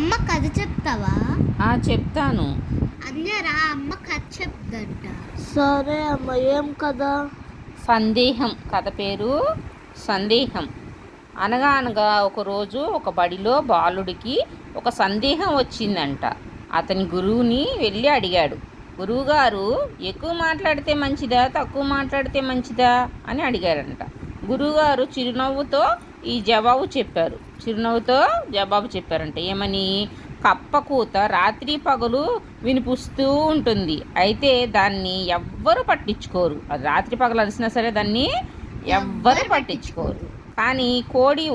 అమ్మ కథ చెప్తావా? చెప్తాను. అన్నరా అమ్మ కథ చెప్తుందంట. సరే అమ్మ, ఏం కదా? సందేహం. కథ పేరు సందేహం. అనగా అనగా ఒకరోజు ఒక బడిలో బాలుడికి ఒక సందేహం వచ్చిందంట. అతని గురువుని వెళ్ళి అడిగాడు, గురువుగారు, ఎక్కువ మాట్లాడితే మంచిదా, తక్కువ మాట్లాడితే మంచిదా అని అడిగాడంట. గురువుగారు చిరునవ్వుతో జవాబు చెప్పారంట. ఏమని? కప్ప కూత రాత్రి పగలు వినిపిస్తూ ఉంటుంది, అయితే దాన్ని ఎవ్వరు పట్టించుకోరు. అది రాత్రి పగలు అరిసినా సరే దాన్ని ఎవ్వరు పట్టించుకోరు. కానీ కోడి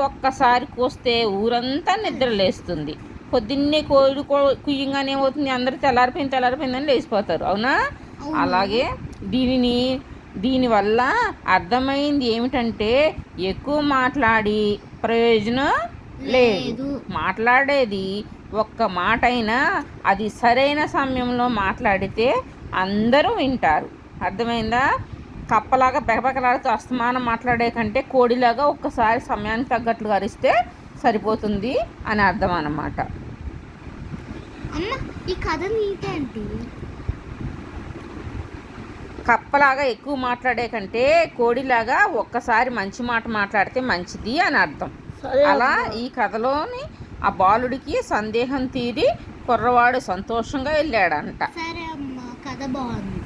ఒక్కసారి కూస్తే ఊరంతా నిద్రలేస్తుంది. పొద్దున్నే కోడి కుయ్యంగానే ఏమవుతుంది, అందరూ తెల్లారిపోయిందని లేచిపోతారు. అవునా? అలాగే దీనివల్ల అర్థమైంది ఏమిటంటే, ఎక్కువ మాట్లాడి ప్రయోజనం లేదు. మాట్లాడేది ఒక్క మాట అయినా అది సరైన సమయంలో మాట్లాడితే అందరూ వింటారు. అర్థమైందా? కప్పలాగా బెకబెకలాడుతూ అస్తమానం మాట్లాడే కంటే కోడిలాగా ఒక్కసారి సమయానికి తగ్గట్లుగా అరిస్తే సరిపోతుంది అని అర్థం అన్నమాట. అమ్మ, ఈ కథ నీతేంటి? కప్పలాగా ఎక్కువ మాట్లాడే కంటే కోడిలాగా ఒక్కసారి మంచి మాట మాట్లాడితే మంచిది అని అర్థం. అలా ఈ కథలోని ఆ బాలుడికి సందేహం తీరి కుర్రవాడు సంతోషంగా వెళ్ళాడంట. సరే అమ్మ, కథ బాగుంది.